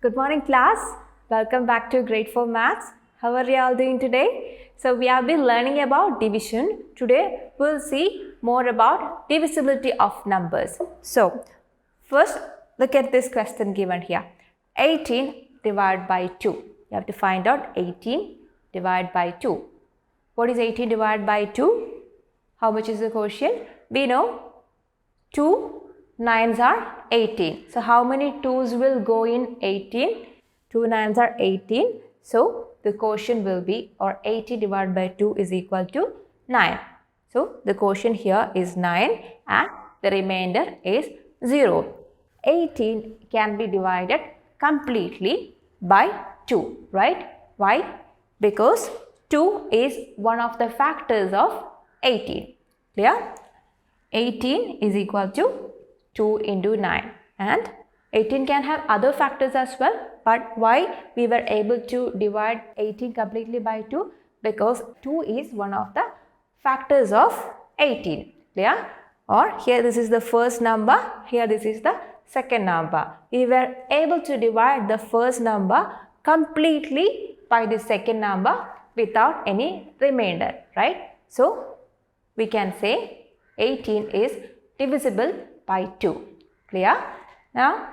Good morning, class. Welcome back to Grade 4 Maths. How are you all doing today? So we have been learning about division. Today we'll see more about divisibility of numbers. So first look at this question given here. 18 divided by 2. You have to find out 18 divided by 2. What is 18 divided by 2? How much is the quotient? We know 2 9s are 18. So how many 2's will go in 18? 2 9s are 18. So the quotient will be, or 18 divided by 2 is equal to 9. So the quotient here is 9 and the remainder is 0. 18 can be divided completely by 2, right? Why? Because 2 is one of the factors of 18. Clear? 18 is equal to 2 into 9, and 18 can have other factors as well, but why we were able to divide 18 completely by 2? Because 2 is one of the factors of 18. Clear? Or here this is the first number, here this is the second number. We were able to divide the first number completely by the second number without any remainder, right? So we can say 18 is divisible by 2. Clear? Now,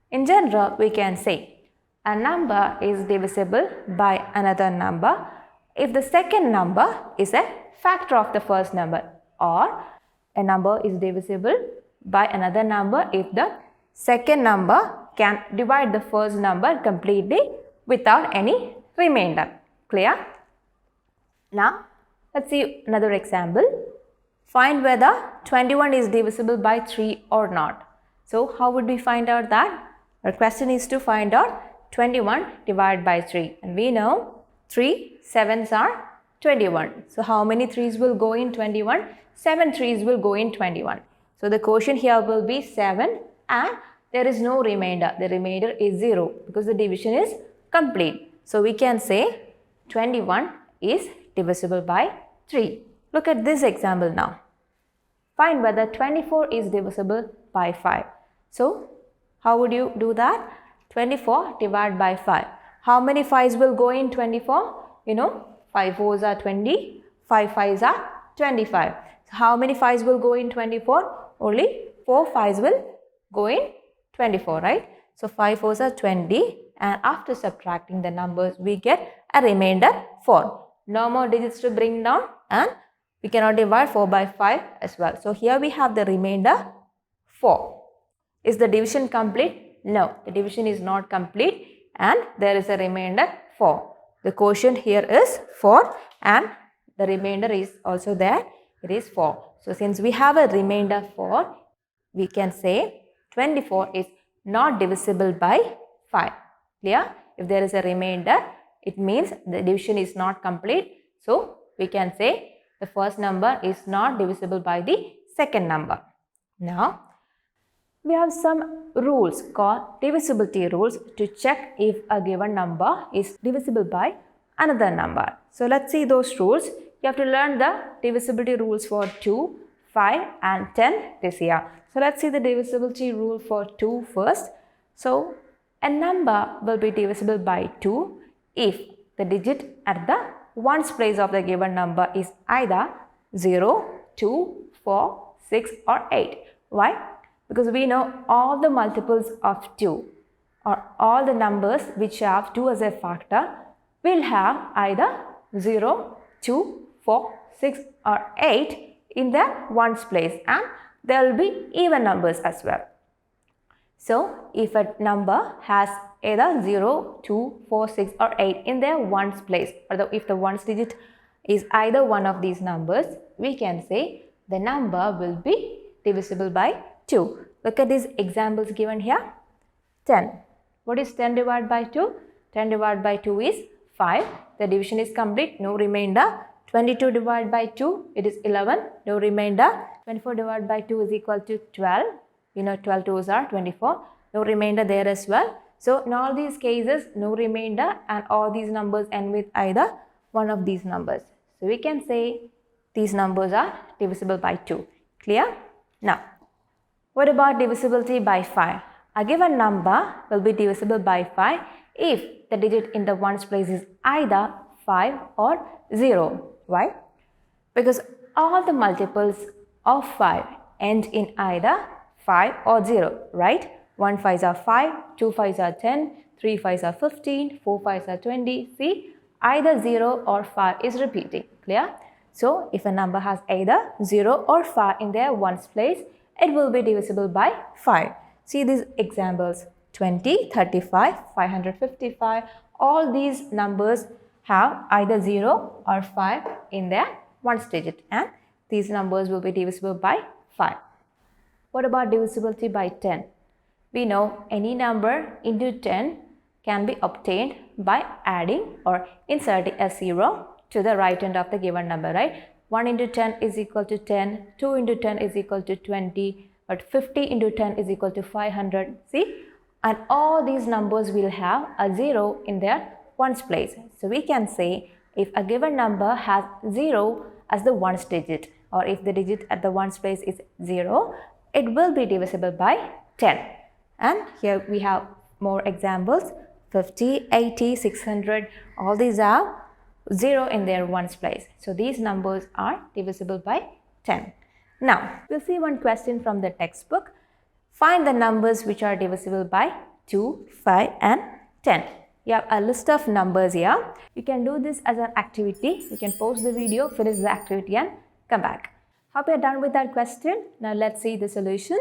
in general, we can say a number is divisible by another number if the second number is a factor of the first number, or a number is divisible by another number if the second number can divide the first number completely without any remainder. Clear? Now, let's see another example. Find whether 21 is divisible by 3 or not. So, how would we find out that? Our question is to find out 21 divided by 3. And we know 3 7s are 21. So, how many 3's will go in 21? 7 3's will go in 21. So, the quotient here will be 7 and there is no remainder. The remainder is 0 because the division is complete. So, we can say 21 is divisible by 3. Look at this example now. Find whether 24 is divisible by 5. So, how would you do that? 24 divided by 5. How many 5's will go in 24? You know, 5 4's are 20, 5 5's are 25. So, how many 5's will go in 24? Only 4 5's will go in 24, right? So, 5 4's are 20, and after subtracting the numbers, we get a remainder 4. No more digits to bring down, and we cannot divide 4 by 5 as well. So, here we have the remainder 4. Is the division complete? No, the division is not complete and there is a remainder 4. The quotient here is 4 and the remainder is also there. It is 4. So, since we have a remainder 4, we can say 24 is not divisible by 5. Clear? If there is a remainder, it means the division is not complete. So, we can say the first number is not divisible by the second number. Now, we have some rules called divisibility rules to check if a given number is divisible by another number. So, let's see those rules. You have to learn the divisibility rules for 2, 5 and 10 this year. So, let's see the divisibility rule for 2 first. So, a number will be divisible by 2 if the digit at the ones place of the given number is either 0, 2, 4, 6 or 8. Why? Because we know all the multiples of 2 or all the numbers which have 2 as a factor will have either 0, 2, 4, 6 or 8 in their ones place, and there will be even numbers as well. So, if a number has either 0, 2, 4, 6 or 8 in their ones place, or if the ones digit is either one of these numbers, we can say the number will be divisible by 2. Look at these examples given here. 10. What is 10 divided by 2? 10 divided by 2 is 5. The division is complete, no remainder. 22 divided by 2, it is 11, no remainder. 24 divided by 2 is equal to 12. You know 12 2's are 24, no remainder there as well. So, in all these cases, no remainder and all these numbers end with either one of these numbers. So, we can say these numbers are divisible by 2. Clear? Now, what about divisibility by 5? A given number will be divisible by 5 if the digit in the ones place is either 5 or 0. Why? Because all the multiples of 5 end in either 5 or 0, right? 1 5s are 5, 2 5s are 10, 3 5s are 15, 4 5s are 20. See, either 0 or 5 is repeating. Clear? So, if a number has either 0 or 5 in their ones place, it will be divisible by 5. See these examples: 20, 35, 555. All these numbers have either 0 or 5 in their ones digit, and these numbers will be divisible by 5. What about divisibility by 10? We know any number into 10 can be obtained by adding or inserting a 0 to the right end of the given number, right? 1 into 10 is equal to 10, 2 into 10 is equal to 20, but 50 into 10 is equal to 500. See? And all these numbers will have a 0 in their ones place. So we can say if a given number has 0 as the ones digit, or if the digit at the ones place is 0, it will be divisible by 10. And here we have more examples: 50, 80, 600. All these are 0 in their ones place. So these numbers are divisible by 10. Now, we'll see one question from the textbook. Find the numbers which are divisible by 2, 5 and 10. You have a list of numbers here. You can do this as an activity. You can pause the video, finish the activity and come back. Hope you're done with that question. Now let's see the solution.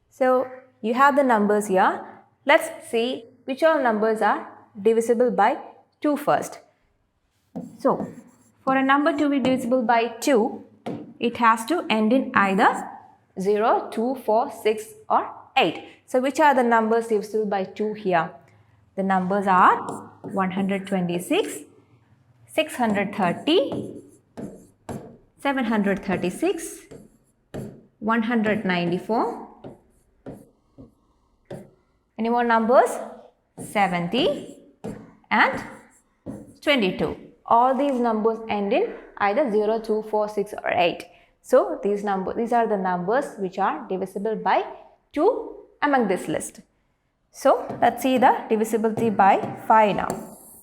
So you have the numbers here. Let's see which all numbers are divisible by 2 first. So for a number to be divisible by 2, it has to end in either 0, 2, 4, 6 or 8. So which are the numbers divisible by 2 here? The numbers are 126, 630, 736, 194. Any more numbers? 70 and 22. All these numbers end in either 0, 2, 4, 6 or 8. So these are the numbers which are divisible by 2 among this list. So let's see the divisibility by 5 now.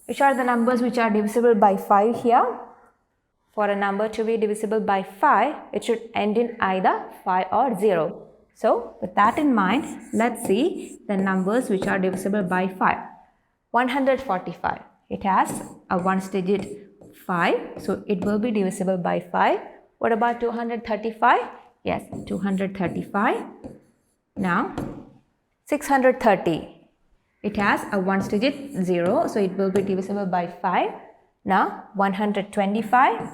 Which are the numbers which are divisible by 5 here? For a number to be divisible by 5, it should end in either 5 or 0. So with that in mind, let's see the numbers which are divisible by 5. 145. It has a ones digit 5, so it will be divisible by 5. What about 235? Yes, 235. Now 630. It has a ones digit 0, so it will be divisible by 5. Now 125.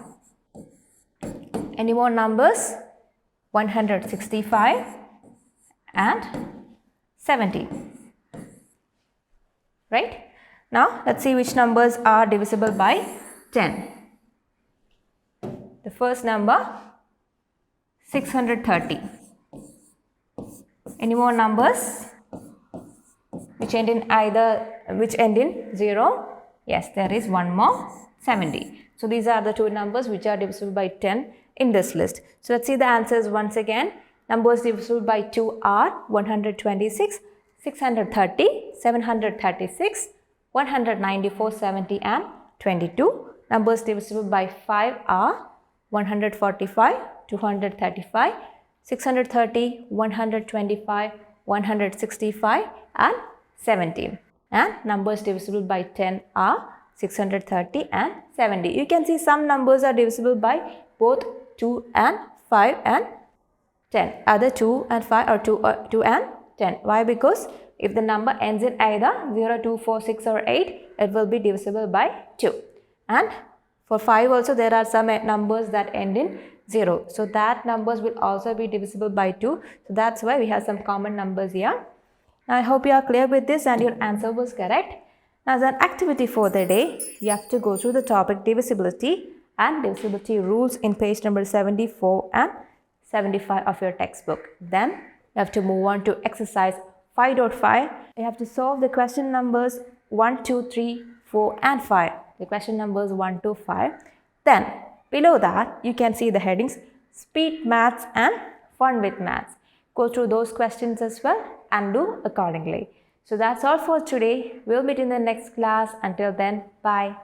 Any more numbers? 165 and 70. Right? Now let's see which numbers are divisible by 10. The first number, 630. Any more numbers which end in 0? Yes, there is one more, 70. So these are the two numbers which are divisible by 10 in this list. So let's see the answers once again. Numbers divisible by 2 are 126, 630, 736, 194, 70 and 22. Numbers divisible by 5 are 145, 235, 630, 125, 165 and 17. And numbers divisible by 10 are 630 and 70. You can see some numbers are divisible by both 2 and 5 and 10. Either 2 and 5 or 2 and 10. Why? Because if the number ends in either 0, 2, 4, 6 or 8, it will be divisible by 2. And for 5 also there are some numbers that end in 0. So that numbers will also be divisible by 2. So that's why we have some common numbers here. Now I hope you are clear with this and your answer was correct. Now as an activity for the day, you have to go through the topic divisibility and divisibility rules in page number 74 and 75 of your textbook. Then you have to move on to exercise 5.5. You have to solve the question numbers 1, 2, 3, 4 and 5. The question numbers 1 to 5. Then below that you can see the headings Speed Maths and Fun with Maths. Go through those questions as well and do accordingly. So that's all for today. We'll meet in the next class. Until then, bye.